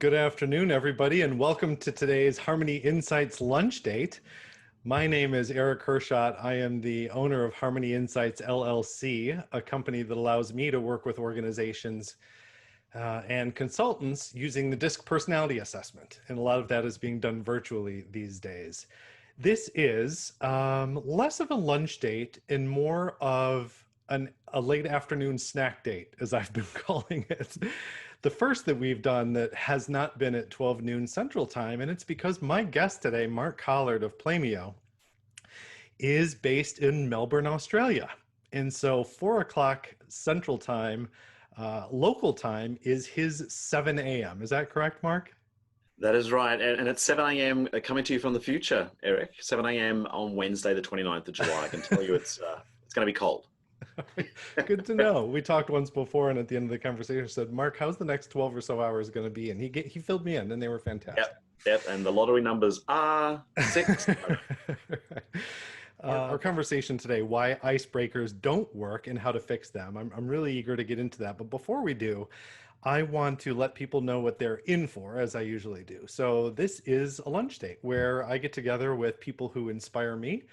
Good afternoon, everybody, and welcome to today's Harmony Insights lunch date. My name is Erich Kurschat. I am the owner of Harmony Insights LLC, a company that allows me to work with organizations and consultants using the DISC personality assessment. And a lot of that is being done virtually these days. This is less of a lunch date and more of a late afternoon snack date, as I've been calling it. The first that we've done that has not been at 12 noon Central Time, and it's because my guest today, Mark Collard of playmeo, is based in Melbourne, Australia. And so 4 o'clock Central Time, local time, is his 7 a.m. Is that correct, Mark? That is right. And it's 7 a.m. coming to you from the future, Eric. 7 a.m. on Wednesday, the 29th of July. I can tell you it's going to be cold. Good to know. We talked once before, and at the end of the conversation, said, "Mark, how's the next 12 or so hours going to be?" And he filled me in, and they were fantastic. Yep. And the lottery numbers are 6. Our conversation today, why icebreakers don't work and how to fix them. I'm really eager to get into that. But before we do, I want to let people know what they're in for, as I usually do. So this is a lunch date where I get together with people who inspire me.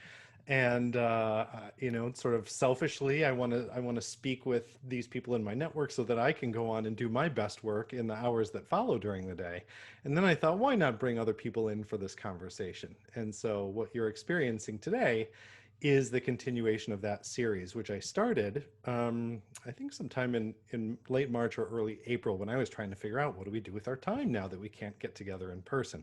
And sort of selfishly, I want to speak with these people in my network so that I can go on and do my best work in the hours that follow during the day. And then I thought, why not bring other people in for this conversation? And so what you're experiencing today is the continuation of that series, which I started, I think sometime in late March or early April, when I was trying to figure out what do we do with our time now that we can't get together in person.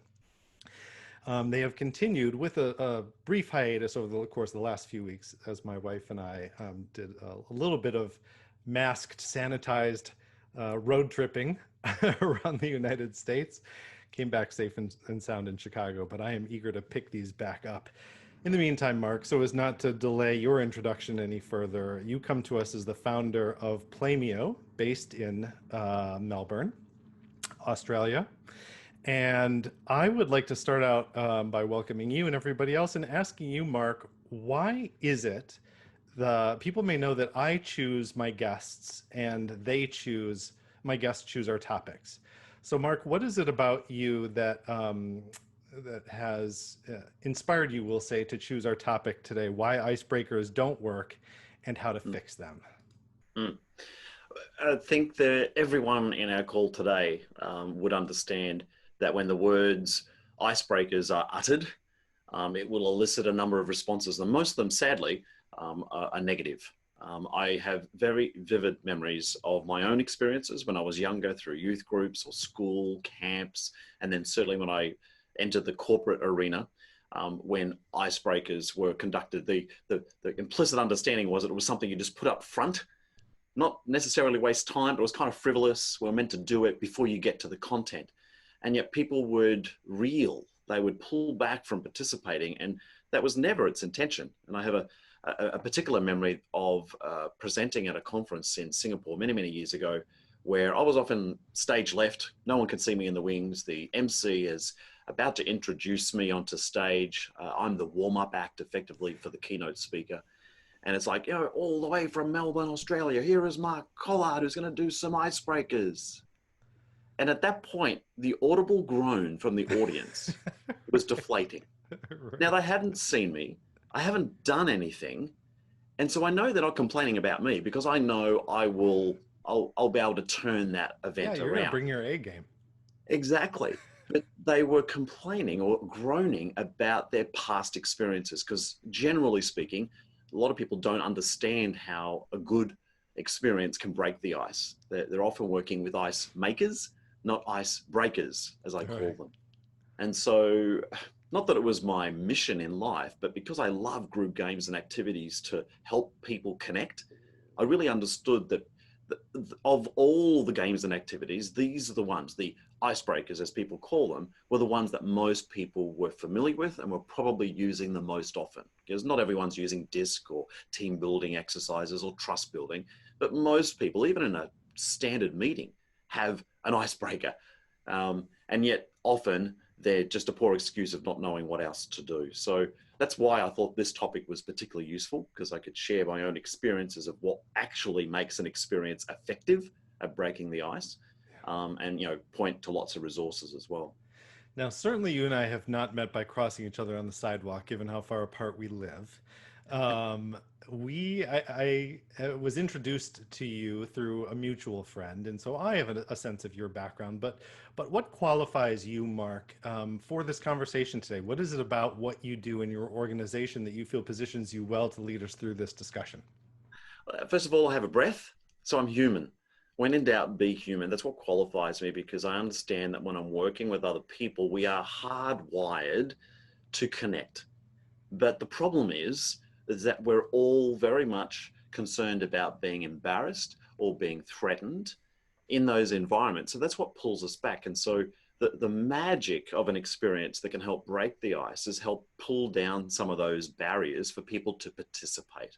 They have continued with a brief hiatus over the course of the last few weeks, as my wife and I did a little bit of masked, sanitized road tripping around the United States. Came back safe and sound in Chicago, but I am eager to pick these back up. In the meantime, Mark, so as not to delay your introduction any further, you come to us as the founder of playmeo, based in Melbourne, Australia. And I would like to start out by welcoming you and everybody else and asking you, Mark, why is it the people may know that I choose my guests and my guests choose our topics. So, Mark, what is it about you that that has inspired you, we'll say, to choose our topic today? Why icebreakers don't work and how to fix them? Mm. I think that everyone in our call today would understand that when the words icebreakers are uttered, it will elicit a number of responses, and most of them, sadly, are negative. I have very vivid memories of my own experiences when I was younger through youth groups or school camps, and then certainly when I entered the corporate arena, when icebreakers were conducted. The implicit understanding was that it was something you just put up front, not necessarily waste time, but it was kind of frivolous. We were meant to do it before you get to the content. And yet people would reel, they would pull back from participating, and that was never its intention. And I have a particular memory of presenting at a conference in Singapore many, many years ago, where I was often stage left. No one could see me in the wings. The MC is about to introduce me onto stage. I'm the warm-up act effectively for the keynote speaker. And it's like, all the way from Melbourne, Australia, here is Mark Collard, who's going to do some icebreakers. And at that point, the audible groan from the audience was deflating. Right. Now, they hadn't seen me. I haven't done anything. And so I know they're not complaining about me, because I know I'll be able to turn that event You're around. going to bring your A game. Exactly. But they were complaining or groaning about their past experiences, because generally speaking, a lot of people don't understand how a good experience can break the ice. They're often working with ice makers, not ice breakers, as I call them. And so, not that it was my mission in life, but because I love group games and activities to help people connect, I really understood that of all the games and activities, these are the ones, the icebreakers, as people call them, were the ones that most people were familiar with and were probably using the most often. Because not everyone's using DISC or team building exercises or trust building, but most people, even in a standard meeting, have an icebreaker. And yet often they're just a poor excuse of not knowing what else to do. So that's why I thought this topic was particularly useful, because I could share my own experiences of what actually makes an experience effective at breaking the ice. and point to lots of resources as well. Now, certainly you and I have not met by crossing each other on the sidewalk, given how far apart we live. Um, I was introduced to you through a mutual friend, and so I have a sense of your background. But what qualifies you, Mark, for this conversation today? What is it about what you do in your organization that you feel positions you well to lead us through this discussion? First of all, I have a breath, so I'm human. When in doubt, be human. That's what qualifies me, because I understand that when I'm working with other people, we are hardwired to connect. But the problem is that we're all very much concerned about being embarrassed or being threatened in those environments. So that's what pulls us back. And so the magic of an experience that can help break the ice is help pull down some of those barriers for people to participate.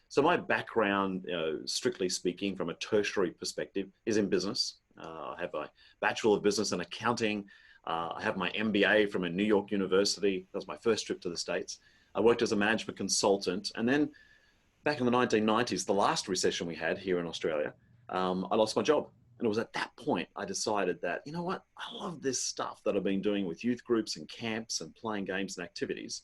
So my background, strictly speaking, from a tertiary perspective, is in business. I have a Bachelor of Business in Accounting. I have my MBA from a New York university. That was my first trip to the States. I worked as a management consultant. And then back in the 1990s, the last recession we had here in Australia, I lost my job. And it was at that point I decided that, you know what, I love this stuff that I've been doing with youth groups and camps and playing games and activities.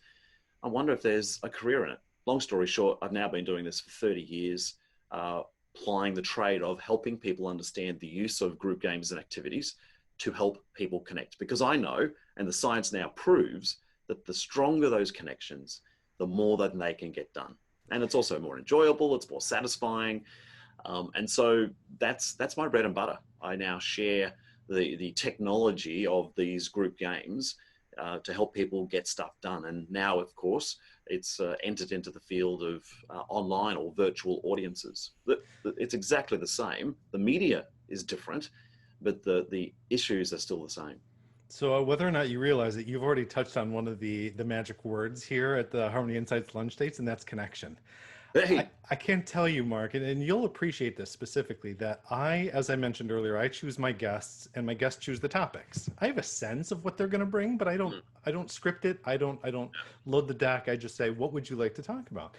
I wonder if there's a career in it. Long story short, I've now been doing this for 30 years, applying the trade of helping people understand the use of group games and activities to help people connect. Because I know, and the science now proves, that the stronger those connections, the more that they can get done. And it's also more enjoyable, it's more satisfying. And so that's my bread and butter. I now share the technology of these group games to help people get stuff done. And now, of course, it's entered into the field of online or virtual audiences. It's exactly the same. The media is different, but the issues are still the same. So whether or not you realize it, you've already touched on one of the magic words here at the Harmony Insights lunch dates, and that's connection. Hey, I can't tell you, Mark, and you'll appreciate this specifically, that as I mentioned earlier, I choose my guests and my guests choose the topics. I have a sense of what they're going to bring, but I don't script it. I don't load the deck. I just say, what would you like to talk about?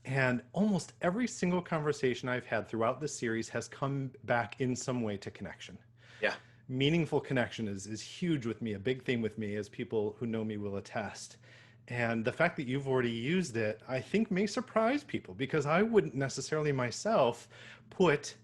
And almost every single conversation I've had throughout this series has come back in some way to connection. yeah, Meaningful connection is huge with me, a big theme with me, as people who know me will attest. And the fact that you've already used it, I think may surprise people, because I wouldn't necessarily myself put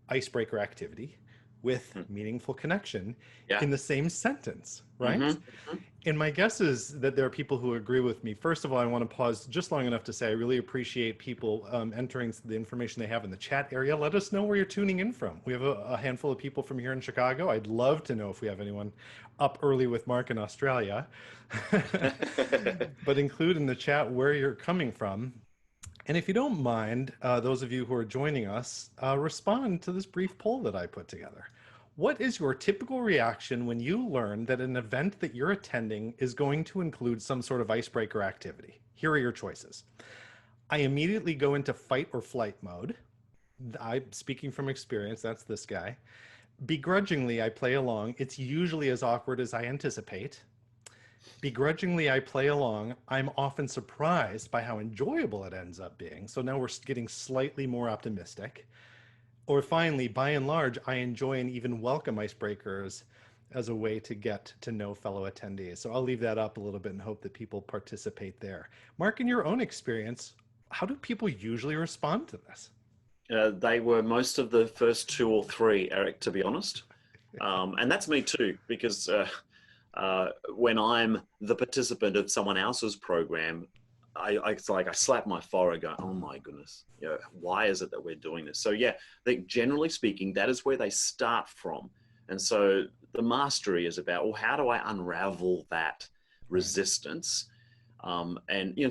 icebreaker activity with meaningful connection yeah. in the same sentence, right? Mm-hmm. And my guess is that there are people who agree with me. First of all, I want to pause just long enough to say I really appreciate people entering the information they have in the chat area. Let us know where you're tuning in from. We have a handful of people from here in Chicago. I'd love to know if we have anyone up early with Mark in Australia. But include in the chat where you're coming from. And if you don't mind, those of you who are joining us, respond to this brief poll that I put together. What is your typical reaction when you learn that an event that you're attending is going to include some sort of icebreaker activity? Here are your choices. I immediately go into fight or flight mode. I'm speaking from experience, that's this guy. Begrudgingly, I play along. It's usually as awkward as I anticipate. Begrudgingly, I play along. I'm often surprised by how enjoyable it ends up being. So now we're getting slightly more optimistic. Or finally, by and large, I enjoy and even welcome icebreakers as a way to get to know fellow attendees. So I'll leave that up a little bit and hope that people participate there. Mark, in your own experience, how do people usually respond to this? They were most of the first two or three, Eric, to be honest. And that's me too, because when I'm the participant of someone else's program, it's like I slap my forehead going, oh my goodness, why is it that we're doing this? So yeah, I think generally speaking, that is where they start from. And so the mastery is about, well, how do I unravel that resistance? And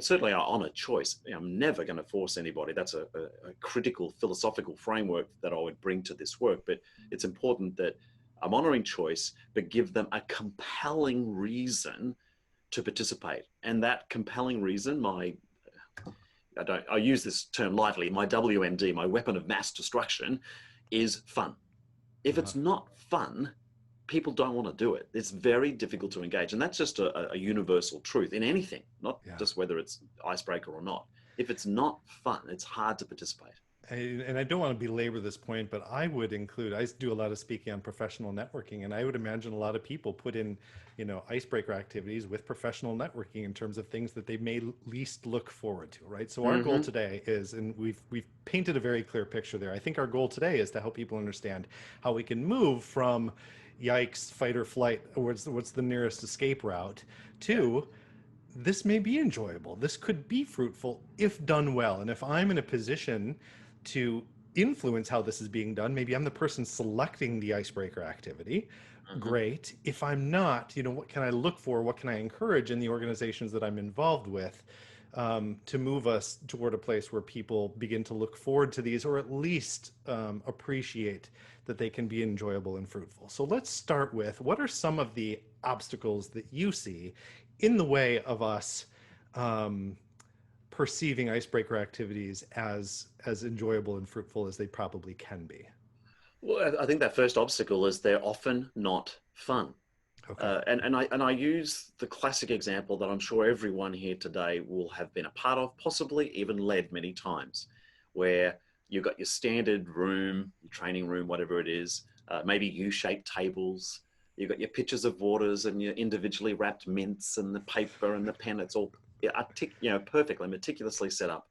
certainly I honor choice. I'm never going to force anybody. That's a critical philosophical framework that I would bring to this work. But it's important that I'm honoring choice, but give them a compelling reason to participate. And that compelling reason, I use this term lightly, my WMD, my weapon of mass destruction, is fun. If it's not fun, people don't want to do it. It's very difficult to engage. And that's just a universal truth in anything, not just whether it's icebreaker or not. If it's not fun, it's hard to participate. And I don't want to belabor this point, but I would include, I do a lot of speaking on professional networking, and I would imagine a lot of people put in, icebreaker activities with professional networking in terms of things that they may least look forward to, right? So our goal Mm-hmm. today is, and we've painted a very clear picture there. I think our goal today is to help people understand how we can move from yikes, fight or flight, or what's the nearest escape route, Yeah. to this may be enjoyable. This could be fruitful if done well. And if I'm in a position to influence how this is being done, maybe I'm the person selecting the icebreaker activity. Mm-hmm. Great. If I'm not, what can I look for? What can I encourage in the organizations that I'm involved with to move us toward a place where people begin to look forward to these, or at least appreciate that they can be enjoyable and fruitful? So let's start with, what are some of the obstacles that you see in the way of us um, perceiving icebreaker activities as enjoyable and fruitful as they probably can be? Well, I think that first obstacle is they're often not fun. Okay. And I use the classic example that I'm sure everyone here today will have been a part of, possibly even led many times, where you've got your standard room, your training room, whatever it is, maybe U-shaped tables. You've got your pitchers of waters and your individually wrapped mints and the paper and the pen. It's all perfectly meticulously set up.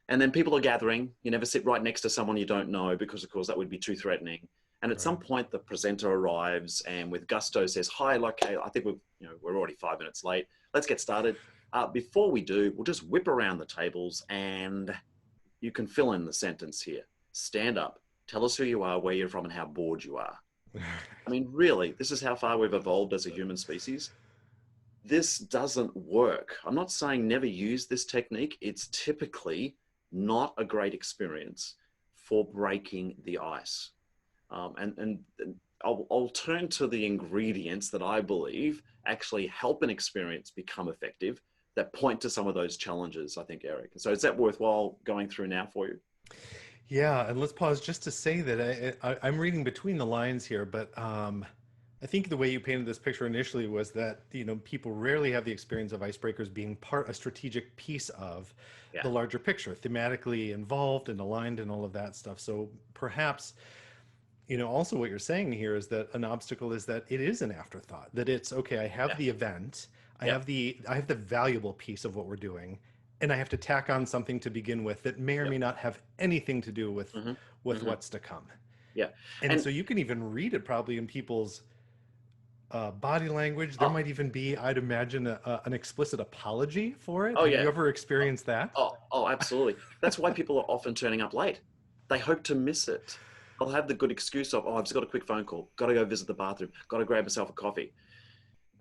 And then people are gathering. You never sit right next to someone you don't know because, of course, that would be too threatening. And at some Right. point, the presenter arrives and with gusto says, "Hi, like, hey, I think we're already 5 minutes late. Let's get started. Before we do, we'll just whip around the tables and you can fill in the sentence here. Stand up. Tell us who you are, where you're from, and how bored you are." I mean, really, this is how far we've evolved as a human species. This doesn't work. I'm not saying never use this technique. It's typically not a great experience for breaking the ice. And I'll turn to the ingredients that I believe actually help an experience become effective that point to some of those challenges, I think, Eric. So is that worthwhile going through now for you? Yeah, and let's pause just to say that I'm reading between the lines here, but I think the way you painted this picture initially was that people rarely have the experience of icebreakers being a strategic piece of Yeah. the larger picture, thematically involved and aligned and all of that stuff. So perhaps also what you're saying here is that an obstacle is that it is an afterthought, that it's okay, I have Yeah. the event, i Yep. have the i have the valuable piece of what we're doing, and I have to tack on something to begin with that may or Yep. may not have anything to do with Mm-hmm. Mm-hmm. what's to come. Yeah. And And so you can even read it probably in people's body language. There oh, might even be, I'd imagine, an explicit apology for it. oh Have you yeah. ever experienced that? Oh, absolutely. That's why people are often turning up late. They hope to miss it. They'll have the good excuse of, "Oh, I've just got a quick phone call. Got to go visit the bathroom. Got to grab myself a coffee."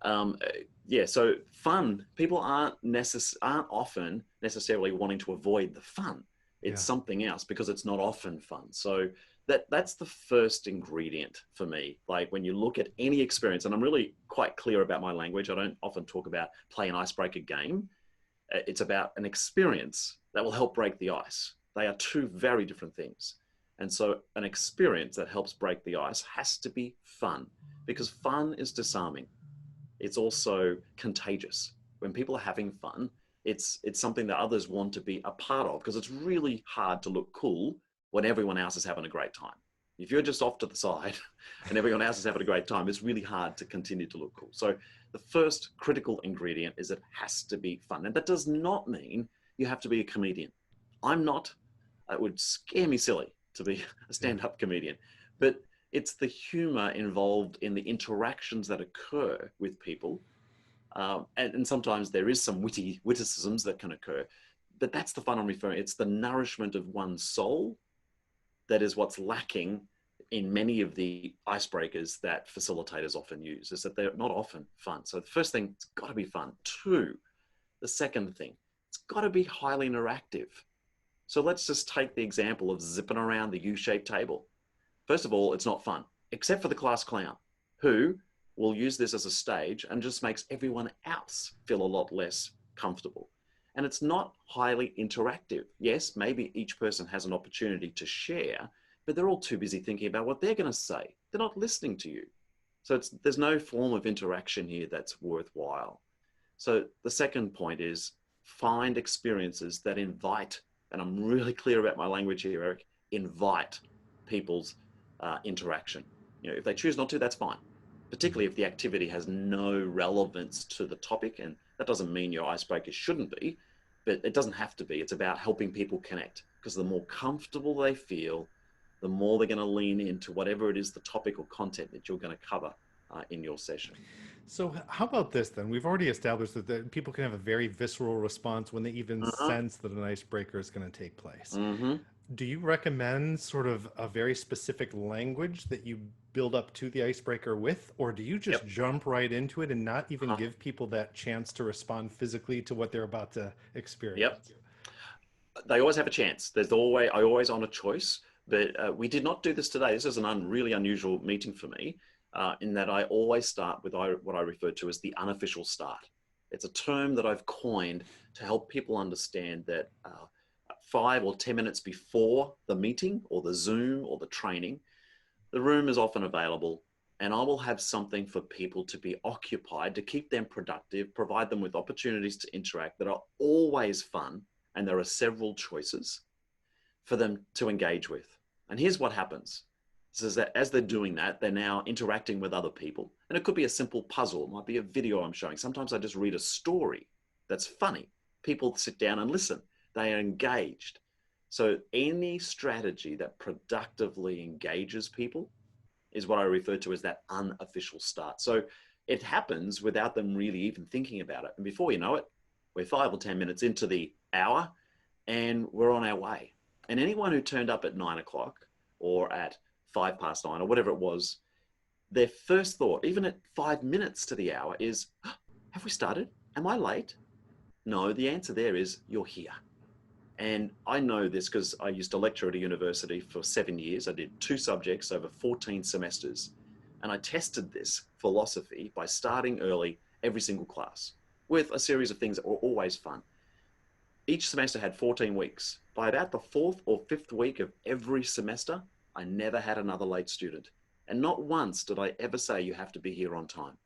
Um, uh, yeah, so fun. People aren't often necessarily wanting to avoid the fun. It's Yeah. something else because it's not often fun. So that's the first ingredient for me. Like when you look at any experience, and I'm really quite clear about my language. I don't often talk about play an icebreaker game. It's about an experience that will help break the ice. They are two very different things. And so an experience that helps break the ice has to be fun because fun is disarming. It's also contagious. When people are having fun, it's something that others want to be a part of because it's really hard to look cool when everyone else is having a great time. If you're just off to the side and everyone else is having a great time, it's really hard to continue to look cool. So the first critical ingredient is it has to be fun. And that does not mean you have to be a comedian. I'm not. It would scare me silly to be a Yeah. stand-up comedian. But it's the humor involved in the interactions that occur with people. And sometimes there is some witticisms that can occur. But that's the fun I'm referring. It's the nourishment of one's soul that is what's lacking in many of the icebreakers that facilitators often use, is that they're not often fun. So the first thing, it's got to be fun. Two, the second thing, it's got to be highly interactive. So let's just take the example of zipping around the U-shaped table. First of all, it's not fun, except for the class clown, who will use this as a stage and just makes everyone else feel a lot less comfortable. And it's not highly interactive. Yes, maybe each person has an opportunity to share, but they're all too busy thinking about what they're going to say. They're not listening to you. So there's no form of interaction here that's worthwhile. So the second point is find experiences that invite and I'm really clear about my language here, Eric, invite people's interaction. You know, if they choose not to, that's fine, particularly if the activity has no relevance to the topic. And that doesn't mean your icebreaker shouldn't be, but it doesn't have to be. It's about helping people connect, because the more comfortable they feel, the more they're going to lean into whatever it is, the topic or content that you're going to cover in your session. So, how about this then? We've already established that people can have a very visceral response when they even Uh-huh. sense that an icebreaker is going to take place. Mm-hmm. Do you recommend sort of a very specific language that you build up to the icebreaker with, or do you just Yep. jump right into it and not even Uh-huh. give people that chance to respond physically to what they're about to Yep. experience? They always have a chance. I always on a choice, but we did not do this today. This is an really unusual meeting for me, in that I always start with what I refer to as the unofficial start. It's a term that I've coined to help people understand that 5 or 10 minutes before the meeting or the Zoom or the training, the room is often available, and I will have something for people to be occupied, to keep them productive, provide them with opportunities to interact that are always fun. And there are several choices for them to engage with. And here's what happens. This is that as they're doing that, they're now interacting with other people. And it could be a simple puzzle, it might be a video I'm showing. Sometimes I just read a story that's funny. People sit down and listen, they are engaged. So any strategy that productively engages people is what I refer to as that unofficial start. So it happens without them really even thinking about it. And before you know it, we're 5 or 10 minutes into the hour and we're on our way. And anyone who turned up at 9 o'clock or at 9:05 or whatever it was, their first thought, even at 5 minutes to the hour, is, have we started? Am I late? No, the answer there is you're here. And I know this because I used to lecture at a university for 7 years. I did 2 subjects over 14 semesters. And I tested this philosophy by starting early every single class with a series of things that were always fun. Each semester had 14 weeks. By about the 4th or 5th week of every semester, I never had another late student. And not once did I ever say you have to be here on time.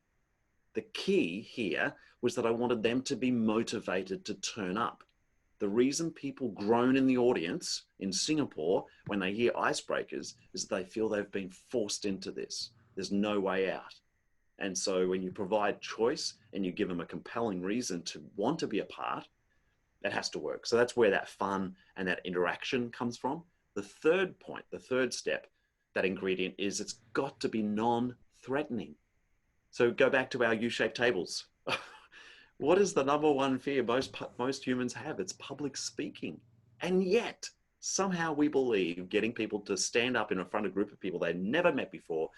The key here was that I wanted them to be motivated to turn up. The reason people groan in the audience in Singapore when they hear icebreakers is that they feel they've been forced into this. There's no way out. And so when you provide choice and you give them a compelling reason to want to be a part, it has to work. So that's where that fun and that interaction comes from. The third point, the third step, that ingredient is it's got to be non-threatening. So go back to our U-shaped tables. What is the number one fear most humans have? It's public speaking. And yet, somehow we believe getting people to stand up in front of a group of people they've never met before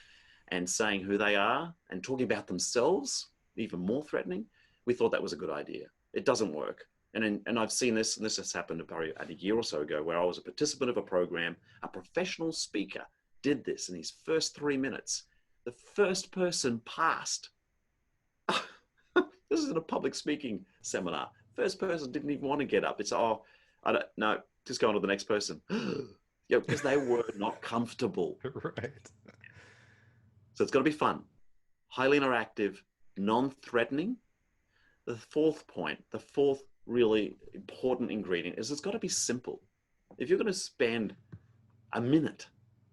and saying who they are and talking about themselves, even more threatening, we thought that was a good idea. It doesn't work. And I've seen this, and this has happened about a year or so ago, where I was a participant of a program. A professional speaker did this in his first 3 minutes. The first person passed. This is in a public speaking seminar. First person didn't even want to get up. It's, oh, I don't know, just go on to the next person. Yeah, because they were not comfortable. Right. So it's got to be fun, highly interactive, non-threatening. The fourth point, the fourth really important ingredient is it's got to be simple. If you're going to spend a minute,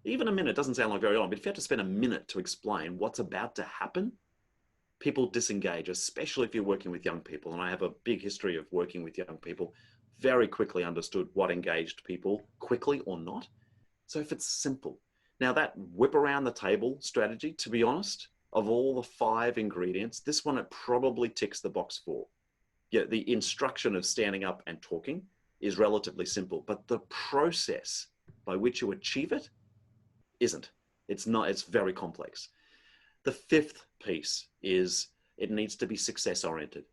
even a minute doesn't sound like very long, but if you have to spend a minute to explain what's about to happen, people disengage, especially if you're working with young people. And I have a big history of working with young people, very quickly understood what engaged people quickly or not. So if it's simple. Now that whip around the table strategy, to be honest, of all the 5 ingredients, this one, it probably ticks the box for. Yeah, the instruction of standing up and talking is relatively simple, but the process by which you achieve it isn't. It's not, it's very complex. The fifth piece is it needs to be success oriented.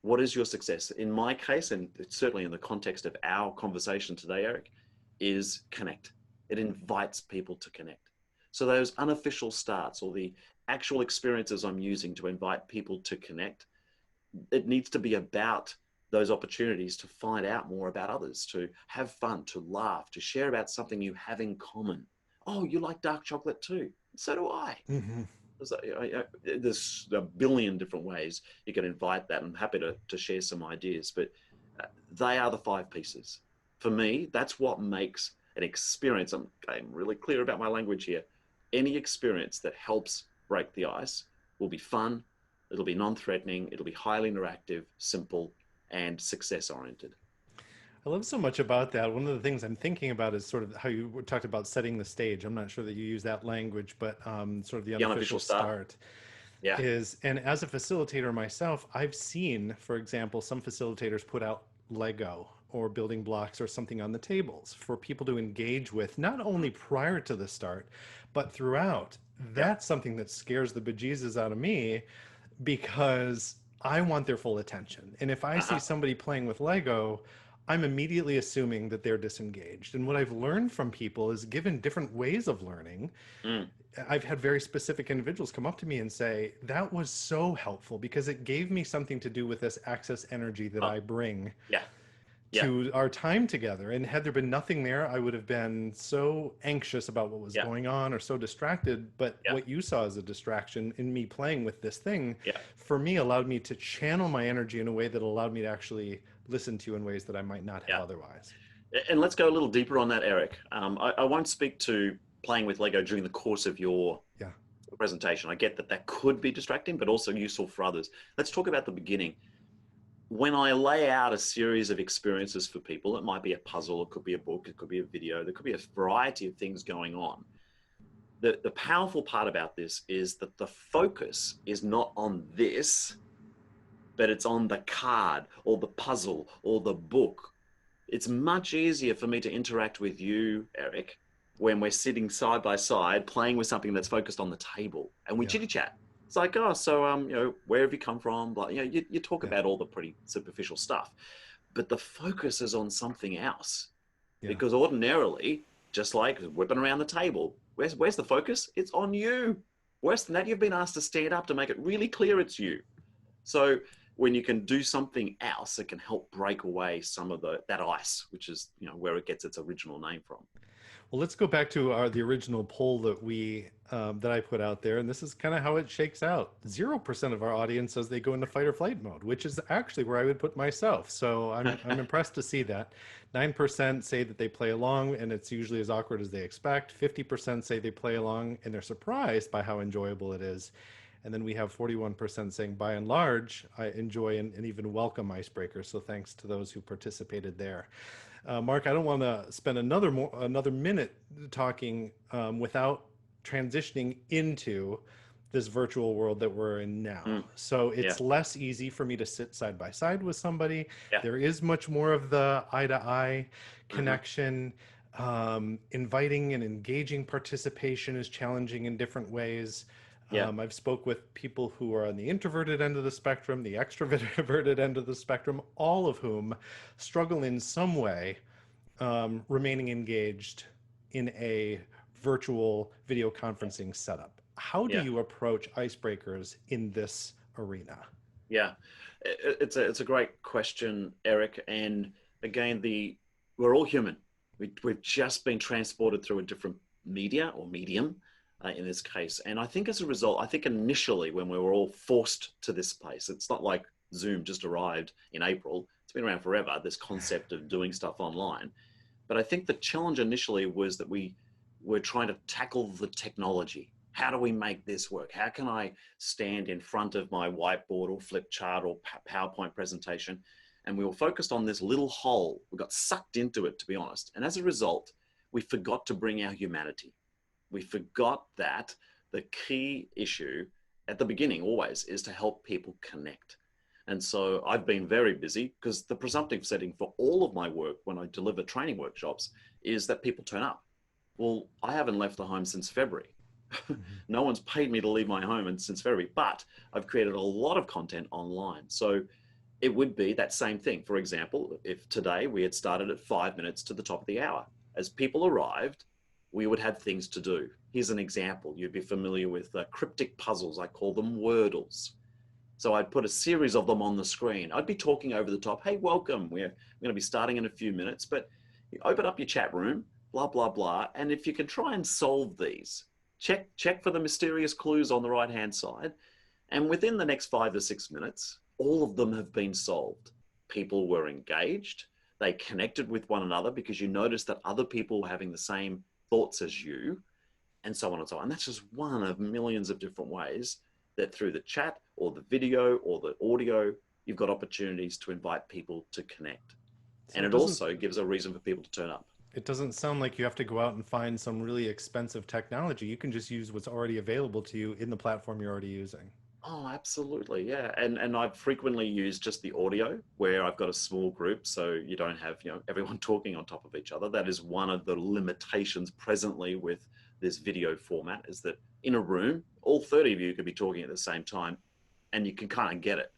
What is your success? In my case, and certainly in the context of our conversation today, Eric, is connect. It invites people to connect. So those unofficial starts or the actual experiences I'm using to invite people to connect, it needs to be about those opportunities to find out more about others, to have fun, to laugh, to share about something you have in common. Oh, you like dark chocolate too. So do I. Mm-hmm. There's a billion different ways you can invite that. I'm happy to share some ideas, but they are the 5 pieces. For me, that's what makes an experience. I'm really clear about my language here. Any experience that helps break the ice will be fun, it'll be non-threatening, it'll be highly interactive, simple, and success oriented. I love so much about that. One of the things I'm thinking about is sort of how you talked about setting the stage. I'm not sure that you use that language, but sort of the The unofficial unofficial start. start Yeah. is, and as a facilitator myself, I've seen, for example, some facilitators put out Lego or building blocks or something on the tables for people to engage with, not only prior to the start, but throughout. Yeah. That's something that scares the bejesus out of me because I want their full attention. And if I see Uh-huh. somebody playing with Lego, I'm immediately assuming that they're disengaged. And what I've learned from people is, given different ways of learning, Mm. I've had very specific individuals come up to me and say, that was so helpful because it gave me something to do with this access energy that Oh, I bring yeah. Yeah. to our time together. And had there been nothing there, I would have been so anxious about what was Yeah. going on or so distracted. But Yeah. what you saw as a distraction in me playing with this thing, Yeah. for me, allowed me to channel my energy in a way that allowed me to actually listen to in ways that I might not have Yeah. otherwise. And let's go a little deeper on that, Eric. I won't speak to playing with Lego during the course of your Yeah. presentation. I get that that could be distracting, but also useful for others. Let's talk about the beginning. When I lay out a series of experiences for people, it might be a puzzle, it could be a book, it could be a video, there could be a variety of things going on. The powerful part about this is that the focus is not on this, but it's on the card or the puzzle or the book. It's much easier for me to interact with you, Eric, when we're sitting side by side playing with something that's focused on the table and we Yeah. chitty chat. It's like, oh, so where have you come from? But you talk Yeah. about all the pretty superficial stuff, but the focus is on something else. Yeah. Because ordinarily, just like whipping around the table, where's the focus? It's on you. Worse than that, you've been asked to stand up to make it really clear it's you. So when you can do something else, it can help break away some of that ice, which is where it gets its original name from. Well, let's go back to the original poll that I put out there, and this is kind of how it shakes out. 0% of our audience says they go into fight or flight mode, which is actually where I would put myself. So I'm impressed to see that. 9% say that they play along, and it's usually as awkward as they expect. 50% say they play along, and they're surprised by how enjoyable it is. And then we have 41% saying, by and large, I enjoy and even welcome icebreakers. So thanks to those who participated there. Mark, I don't want to spend another minute talking without transitioning into this virtual world that we're in now. Mm, So yeah, it's less easy for me to sit side by side with somebody. yeah, There is much more of the eye to eye hmm, connection. Inviting and engaging participation is challenging in different ways. yeah, I've spoke with people who are on the introverted end of the spectrum, the extroverted end of the spectrum, all of whom struggle in some way remaining engaged in a virtual video conferencing setup. How do yeah, you approach icebreakers in this arena? yeah. It's a great question, Eric. And again, we're all human. We've just been transported through a different media or medium in this case. And I think as a result, I think initially when we were all forced to this place, it's not like Zoom just arrived in April. It's been around forever, this concept of doing stuff online. But I think the challenge initially was that we were trying to tackle the technology. How do we make this work? How can I stand in front of my whiteboard or flip chart or PowerPoint presentation? And we were focused on this little hole. We got sucked into it, to be honest. And as a result, we forgot to bring our humanity. We forgot that the key issue at the beginning always is to help people connect. And so I've been very busy because the presumptive setting for all of my work when I deliver training workshops is that people turn up. Well, I haven't left the home since February. Mhm. No one's paid me to leave my home since February, but I've created a lot of content online. So it would be that same thing. For example, if today we had started at 5 minutes to the top of the hour, as people arrived, we would have things to do. Here's an example. You'd be familiar with cryptic puzzles. I call them wordles. So I'd put a series of them on the screen. I'd be talking over the top. Hey, welcome. We're going to be starting in a few minutes, but you open up your chat room, blah, blah, blah. And if you can try and solve these, check for the mysterious clues on the right-hand side. And within the next 5 to 6 minutes, all of them have been solved. People were engaged. They connected with one another because you notice that other people were having the same thoughts as you, and so on and so on. And that's just one of millions of different ways that through the chat or the video or the audio, you've got opportunities to invite people to connect. So And it it doesn't also gives a reason for people to turn up. it doesn't sound like you have to go out and find some really expensive technology. You can just use what's already available to you in the platform you're already using. Oh, absolutely. Yeah. And I've frequently used just the audio where I've got a small group. So you don't have, everyone talking on top of each other. That is one of the limitations presently with this video format is that in a room, all 30 of you could be talking at the same time and you can kind of get it,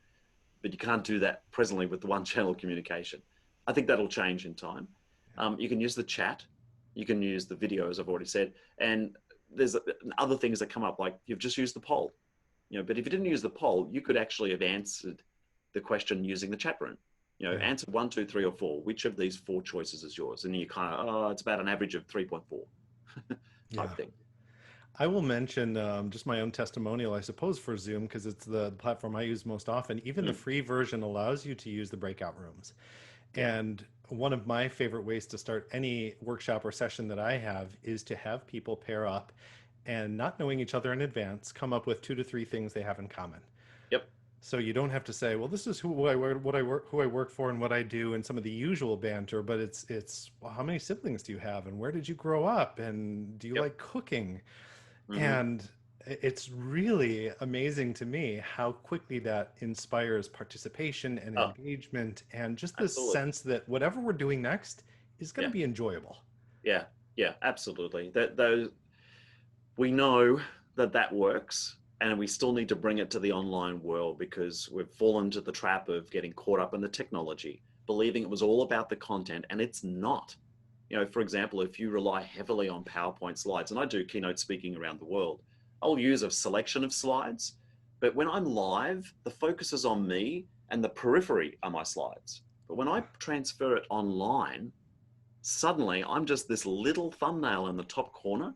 but you can't do that presently with the one channel communication. I think that'll change in time. You can use the chat. You can use the video, as I've already said. And there's other things that come up, like you've just used the poll. But if you didn't use the poll, you could actually have answered the question using the chat room. Yeah. Answer 1, 2, 3, or 4. Which of these 4 choices is yours? And you kind of, it's about an average of 3.4 Yeah. type thing. I will mention just my own testimonial, I suppose, for Zoom, because it's the platform I use most often. Even the Mm, free version allows you to use the breakout rooms. yeah. And one of my favorite ways to start any workshop or session that I have is to have people pair up and, not knowing each other in advance, come up with 2 to 3 things they have in common. Yep. So you don't have to say, well, this is who I work, who I work for, and what I do, and some of the usual banter. But it's well, how many siblings do you have, and where did you grow up, and do you Yep. like cooking? Hmm. And it's really amazing to me how quickly that inspires participation and Oh, engagement, and just this absolutely. sense that whatever we're doing next is going to Yeah. be enjoyable. Yeah. Yeah. Absolutely. That those we know that that works, and we still need to bring it to the online world because we've fallen to the trap of getting caught up in the technology, believing it was all about the content, and it's not. For example, if you rely heavily on PowerPoint slides, and I do keynote speaking around the world, I'll use a selection of slides, but when I'm live, the focus is on me and the periphery are my slides. But when I transfer it online, suddenly I'm just this little thumbnail in the top corner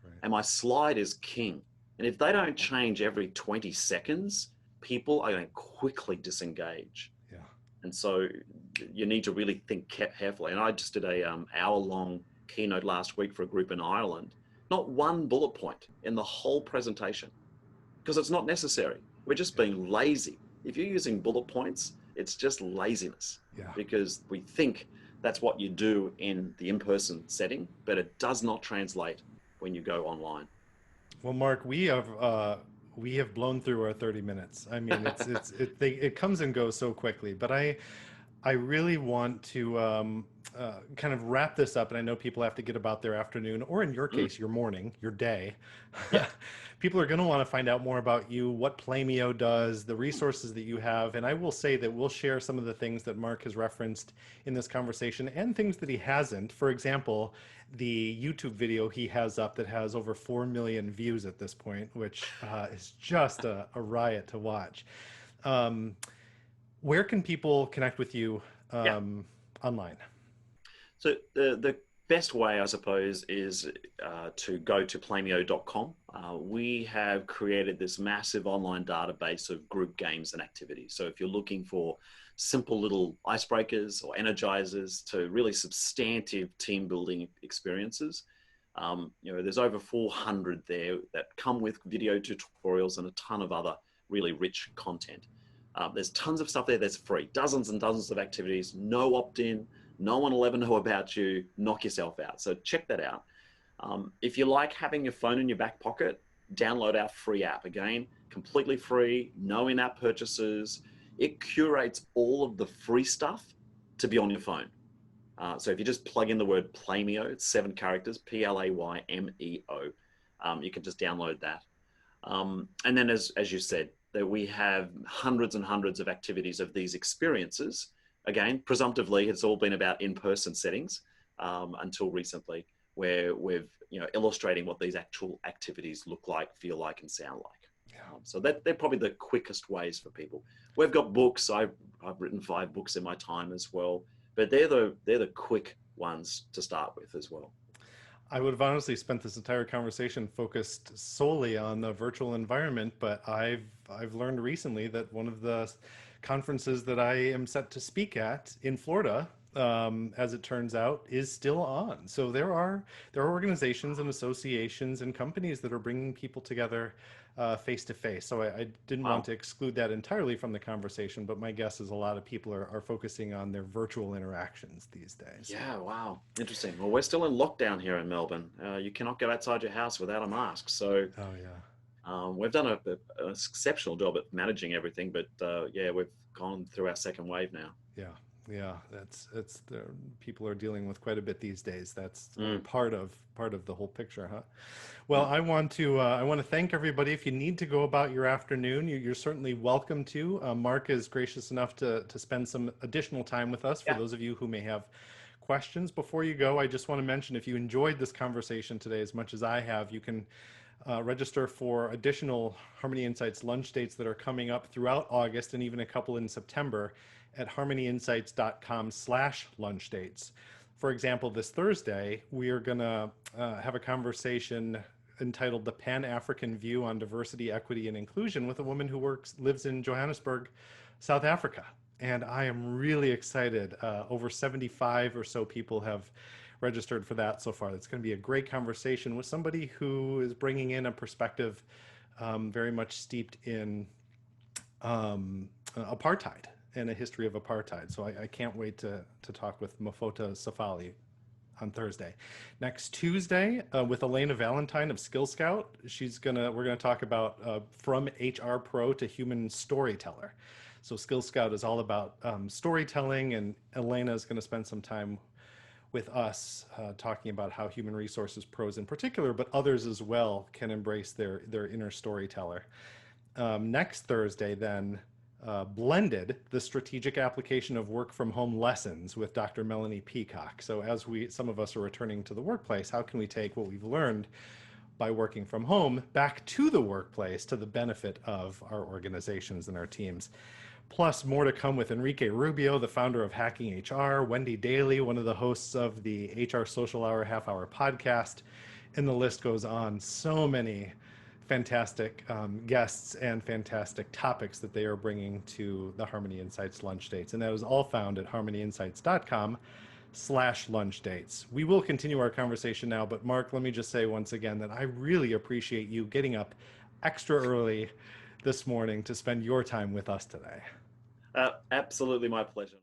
Right. and my slide is king. And if they don't change every 20 seconds, people are going to quickly disengage. Yeah. And so you need to really think carefully. And I just did a hour-long keynote last week for a group in Ireland. Not one bullet point in the whole presentation because it's not necessary. We're just Yeah. being lazy. If you're using bullet points, it's just laziness Yeah. because we think that's what you do in the in-person setting, but it does not translate when you go online. Well, Mark, we have blown through our 30 minutes. I mean, it comes and goes so quickly, but I really want to kind of wrap this up, and I know people have to get about their afternoon, or in your Mm, case, your morning, your day. yeah, People are going to want to find out more about you, what playmeo does, the resources that you have, and I will say that we'll share some of the things that Mark has referenced in this conversation and things that he hasn't. For example, the YouTube video he has up that has over 4 million views at this point, which is just a riot to watch. Um, where can people connect with you yeah. online? So the best way, I suppose, is to go to playmeo.com. We have created this massive online database of group games and activities. So if you're looking for simple little icebreakers or energizers to really substantive team building experiences, there's over 400 there that come with video tutorials and a ton of other really rich content. There's tons of stuff there that's free, dozens and dozens of activities, no opt-in, no one will ever know about you. Knock yourself out. So check that out. If you like having your phone in your back pocket, download our free app. Again, completely free, no in-app purchases. It curates all of the free stuff to be on your phone. So if you just plug in the word Playmeo, it's 7 characters, Playmeo. You can just download that. And then, as you said, that we have hundreds and hundreds of activities of these experiences. Again, presumptively, it's all been about in-person settings until recently, where we've illustrating what these actual activities look like, feel like, and sound like. So they're probably the quickest ways for people. We've got books. I've written 5 books in my time as well, but they're the quick ones to start with as well. I would have honestly spent this entire conversation focused solely on the virtual environment, but I've learned recently that one of the conferences that I am set to speak at in Florida as it turns out, is still on. So there are organizations and associations and companies that are bringing people together face to face. So I didn't want Wow. to exclude that entirely from the conversation, but my guess is a lot of people are focusing on their virtual interactions these days. Yeah, wow. Interesting. Well, we're still in lockdown here in Melbourne. You cannot go outside your house without a mask. So Oh yeah. we've done a exceptional job at managing everything, but yeah, we've gone through our second wave now. Yeah, yeah, that's it's the people are dealing with quite a bit these days. That's Mm, part of the whole picture, huh? Well, mm. I want to thank everybody. If you need to go about your afternoon, you're certainly welcome to. Mark is gracious enough to spend some additional time with us. For Yeah. those of you who may have questions before you go, I just want to mention if you enjoyed this conversation today as much as I have, you can register for additional Harmony Insights lunch dates that are coming up throughout August and even a couple in September at harmonyinsights.com/lunch dates. For example, this Thursday, we are going to have a conversation entitled The Pan-African View on Diversity, Equity, and Inclusion with a woman who lives in Johannesburg, South Africa. And I am really excited. Over 75 or so people have registered for that so far. It's going to be a great conversation with somebody who is bringing in a perspective very much steeped in apartheid and a history of apartheid. So I can't wait to talk with Mafota Safali on Thursday. Next Tuesday, with Elena Valentine of Skill Scout, we're gonna talk about from HR pro to human storyteller. So Skill Scout is all about storytelling, and Elena is going to spend some time with us talking about how human resources pros in particular, but others as well, can embrace their inner storyteller. Next Thursday, then, Blended, the strategic application of work from home lessons with Dr. Melanie Peacock. So as some of us are returning to the workplace, how can we take what we've learned by working from home back to the workplace to the benefit of our organizations and our teams? Plus, more to come with Enrique Rubio, the founder of Hacking HR, Wendy Daly, one of the hosts of the HR Social Hour Half Hour podcast, and the list goes on. So many fantastic guests and fantastic topics that they are bringing to the Harmony Insights lunch dates. And that is all found at harmonyinsights.com/lunch dates. We will continue our conversation now, but Mark, let me just say once again that I really appreciate you getting up extra early this morning to spend your time with us today. Absolutely my pleasure.